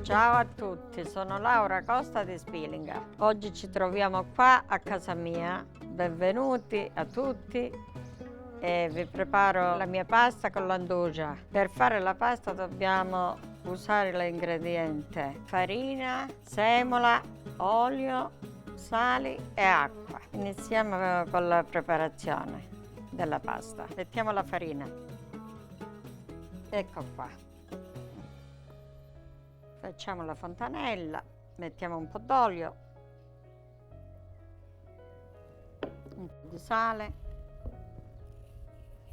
Ciao a tutti, sono Laura Costa di Spilinga. Oggi ci troviamo qua a casa mia. Benvenuti a tutti e vi preparo la mia pasta con l'andugia. Per fare la pasta dobbiamo usare l'ingrediente farina, semola, olio, sali e acqua. Iniziamo con la preparazione della pasta. Mettiamo la farina. Ecco qua. Facciamo la fontanella, mettiamo un po' d'olio, un po' di sale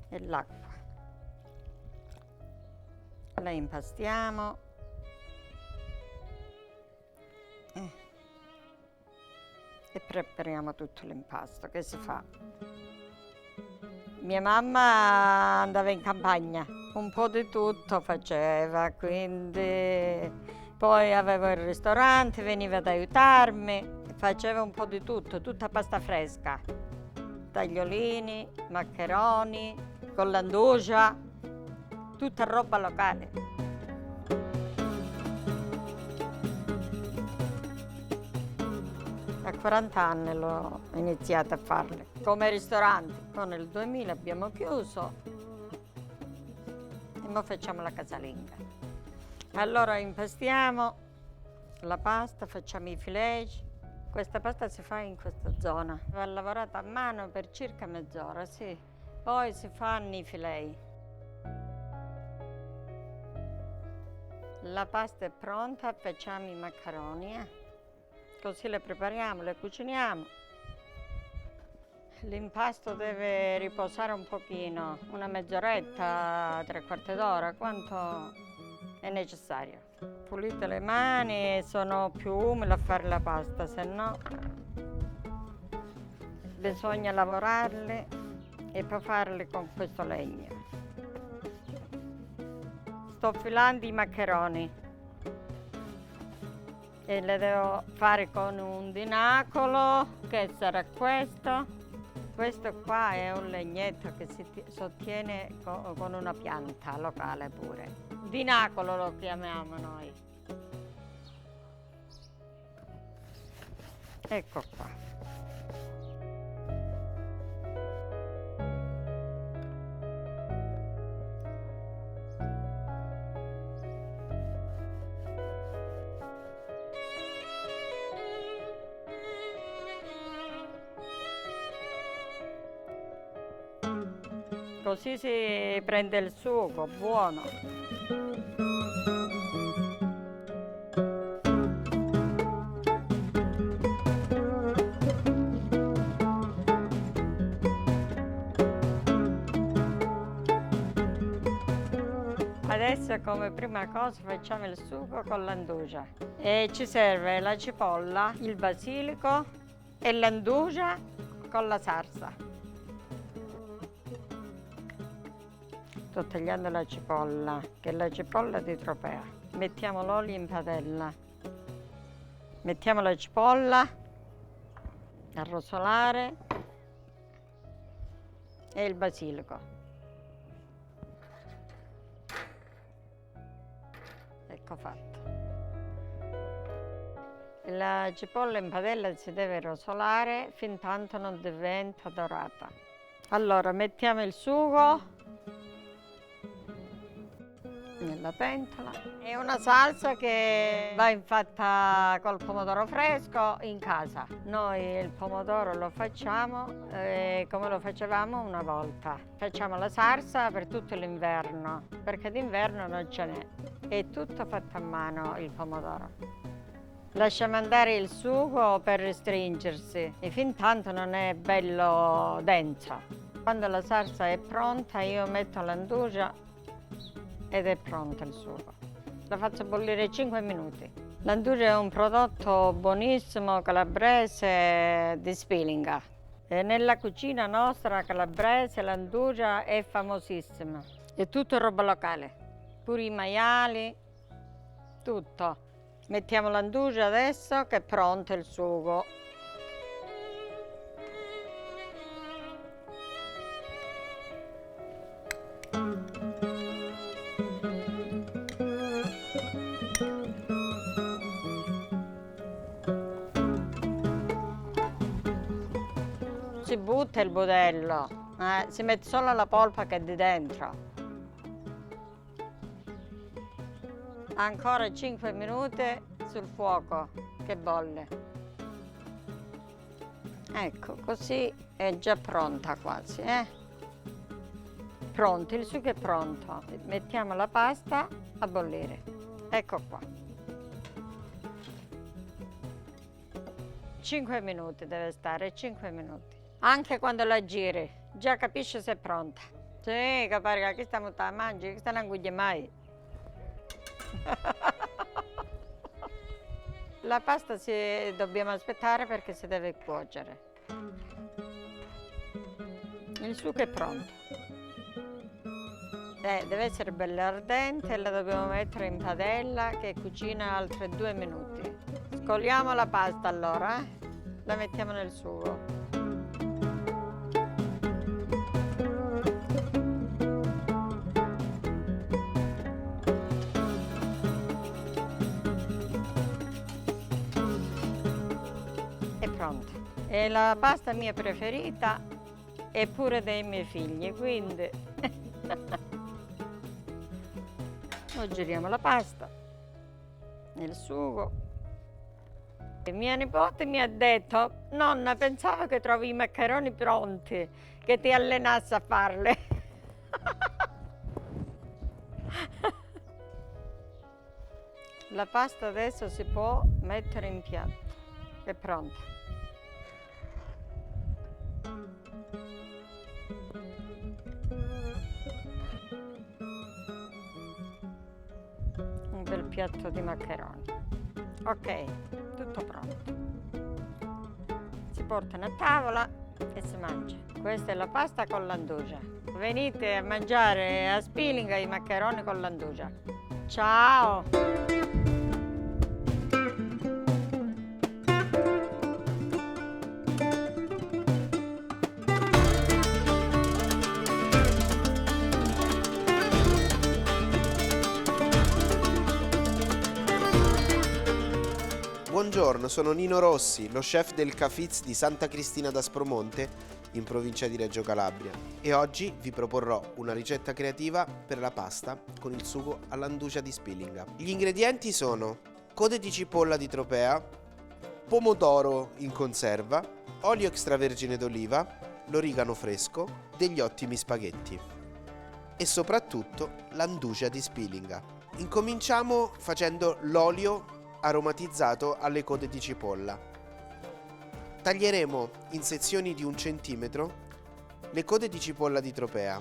e l'acqua. La impastiamo e prepariamo tutto l'impasto che si fa. Mia mamma andava in campagna, un po' di tutto faceva, quindi poi avevo il ristorante, veniva ad aiutarmi, faceva un po' di tutto, tutta pasta fresca, tagliolini, maccheroni, con l'andugia, tutta roba locale. A 40 anni l'ho iniziato a farle, come ristorante. Poi nel 2000 abbiamo chiuso e ora facciamo la casalinga. Allora impastiamo la pasta, facciamo i fileti. Questa pasta si fa in questa zona. Va lavorata a mano per circa mezz'ora, sì. Poi si fanno i fileti. La pasta è pronta, facciamo i maccheroni. Così le prepariamo, le cuciniamo. L'impasto deve riposare un pochino, una mezz'oretta, 3/4 d'ora, quanto è necessario. Pulite le mani, sono più umili a fare la pasta, se no bisogna lavorarle e poi farle con questo legno. Sto filando i maccheroni e le devo fare con un dinacolo, che sarà questo. Questo qua è un legnetto che si sostiene con una pianta locale pure. Dinacolo lo chiamiamo noi. Ecco qua. Così si prende il sugo, buono. Adesso come prima cosa facciamo il sugo con l'andugia. E ci serve la cipolla, il basilico e l'andugia con la salsa. Sto tagliando la cipolla, che è la cipolla di Tropea. Mettiamo l'olio in padella. Mettiamo la cipolla a rosolare e il basilico. Ecco fatto. La cipolla in padella si deve rosolare fin tanto non diventa dorata. Allora mettiamo il sugo nella pentola. È una salsa che va fatta col pomodoro fresco in casa. Noi il pomodoro lo facciamo come lo facevamo una volta. Facciamo la salsa per tutto l'inverno, perché d'inverno non ce n'è. È tutto fatto a mano il pomodoro. Lasciamo andare il sugo per restringersi e fin tanto non è bello denso. Quando la salsa è pronta io metto l'andugia ed è pronto il sugo. La faccio bollire 5 minuti. L'andugia è un prodotto buonissimo calabrese di Spilinga. E nella cucina nostra calabrese l'andugia è famosissima. È tutto roba locale, pure i maiali, tutto. Mettiamo l'andugia adesso che è pronto il sugo. si butta il budello, si mette solo la polpa che è di dentro. Ancora 5 minuti sul fuoco che bolle. Ecco, così è già pronta quasi, Pronto, il sugo è pronto. Mettiamo la pasta a bollire. Ecco qua. 5 minuti deve stare, 5 minuti. Anche quando la giri, già capisci se è pronta. Sì, che qui stiamo a mangiare, che sta non guglia mai. La pasta dobbiamo aspettare perché si deve cuocere. Il sugo è pronto. Deve essere bella ardente e la dobbiamo mettere in padella che cucina altri 2 minuti. Scoliamo la pasta allora, la mettiamo nel sugo. È pronta. È la pasta mia preferita e pure dei miei figli, quindi noi giriamo la pasta nel sugo. E mia nipote mi ha detto: nonna, pensavo che trovi i maccheroni pronti, che ti allenassi a farle. La pasta adesso si può mettere in piatto, è pronta. Un bel piatto di maccheroni. Ok, tutto pronto. Si portano a tavola e si mangia. Questa è la pasta con l'andugia. Venite a mangiare a Spilinga i maccheroni con l'andugia. Ciao! Buongiorno, sono Nino Rossi, lo chef del Cafiz di Santa Cristina d'Aspromonte, in provincia di Reggio Calabria, e oggi vi proporrò una ricetta creativa per la pasta con il sugo all'andugia di Spilinga. Gli ingredienti sono code di cipolla di Tropea, pomodoro in conserva, olio extravergine d'oliva, l'origano fresco, degli ottimi spaghetti e soprattutto l'andugia di Spilinga. Incominciamo facendo l'olio aromatizzato alle code di cipolla. Taglieremo in sezioni di 1 centimetro le code di cipolla di Tropea.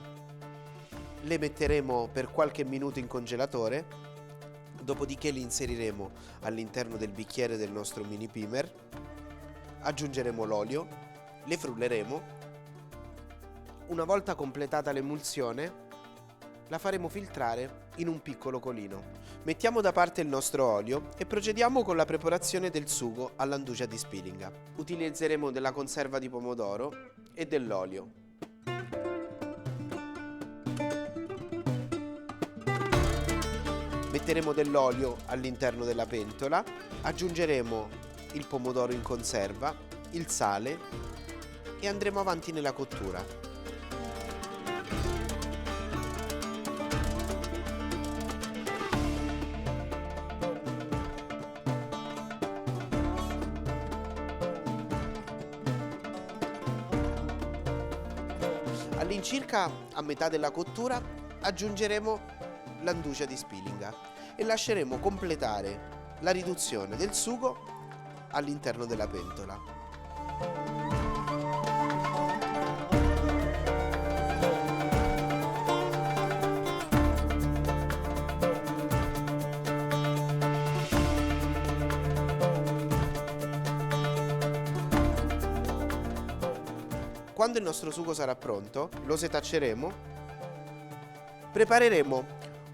Le metteremo per qualche minuto in congelatore, dopodiché le inseriremo all'interno del bicchiere del nostro mini pimer. Aggiungeremo l'olio, le frulleremo. Una volta completata l'emulsione, la faremo filtrare in un piccolo colino. Mettiamo da parte il nostro olio e procediamo con la preparazione del sugo all'andugia di Spilinga. Utilizzeremo della conserva di pomodoro e dell'olio. Metteremo dell'olio all'interno della pentola, aggiungeremo il pomodoro in conserva, il sale e andremo avanti nella cottura. All'incirca a metà della cottura aggiungeremo l'andugia di Spilinga e lasceremo completare la riduzione del sugo all'interno della pentola. Quando il nostro sugo sarà pronto, lo setacceremo, prepareremo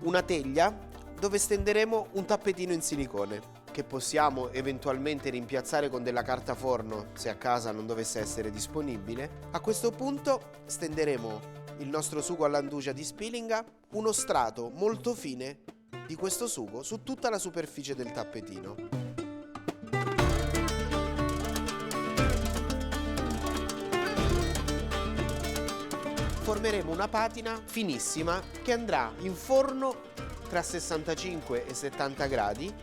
una teglia dove stenderemo un tappetino in silicone che possiamo eventualmente rimpiazzare con della carta forno se a casa non dovesse essere disponibile. A questo punto stenderemo il nostro sugo all'andugia di Spilinga, uno strato molto fine di questo sugo su tutta la superficie del tappetino. formeremo una patina finissima che andrà in forno tra 65 e 70 gradi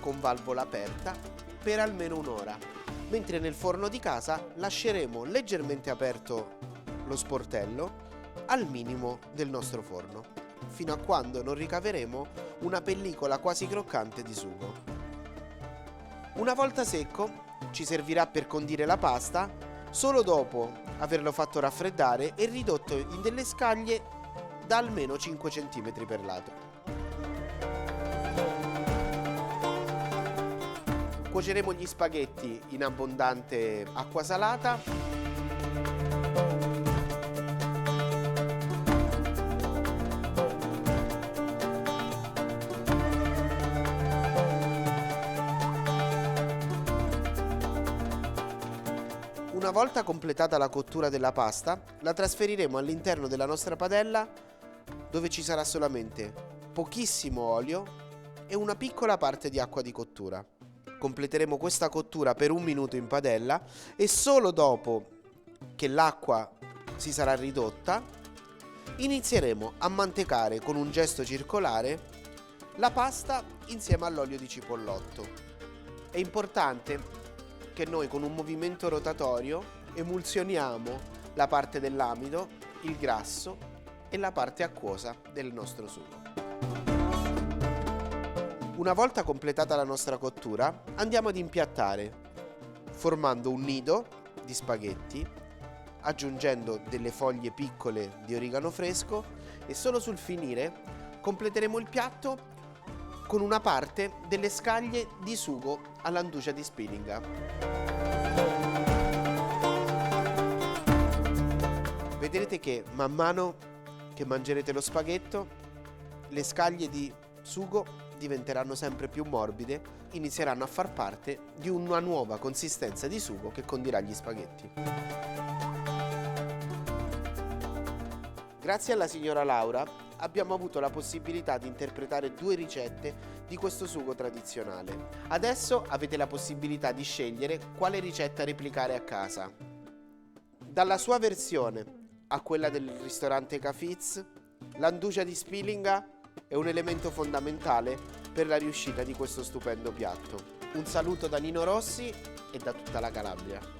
con valvola aperta per almeno un'ora, mentre nel forno di casa lasceremo leggermente aperto lo sportello al minimo del nostro forno, fino a quando non ricaveremo una pellicola quasi croccante di sugo. Una volta secco, ci servirà per condire la pasta solo dopo averlo fatto raffreddare e ridotto in delle scaglie da almeno 5 cm per lato. Cuoceremo gli spaghetti in abbondante acqua salata. Una volta completata la cottura della pasta, la trasferiremo all'interno della nostra padella, dove ci sarà solamente pochissimo olio e una piccola parte di acqua di cottura. Completeremo questa cottura per 1 minuto in padella e solo dopo che l'acqua si sarà ridotta inizieremo a mantecare con un gesto circolare la pasta insieme all'olio di cipollotto. È importante che noi con un movimento rotatorio emulsioniamo la parte dell'amido, il grasso e la parte acquosa del nostro sugo. Una volta completata la nostra cottura, andiamo ad impiattare formando un nido di spaghetti, aggiungendo delle foglie piccole di origano fresco e solo sul finire completeremo il piatto con una parte delle scaglie di sugo all'anduja di Spilinga. Vedrete che man mano che mangerete lo spaghetto, le scaglie di sugo diventeranno sempre più morbide, inizieranno a far parte di una nuova consistenza di sugo che condirà gli spaghetti. Grazie alla signora Laura abbiamo avuto la possibilità di interpretare 2 ricette di questo sugo tradizionale. Adesso avete la possibilità di scegliere quale ricetta replicare a casa. Dalla sua versione a quella del ristorante Cafizz, l'anduja di Spilinga è un elemento fondamentale per la riuscita di questo stupendo piatto. Un saluto da Nino Rossi e da tutta la Calabria.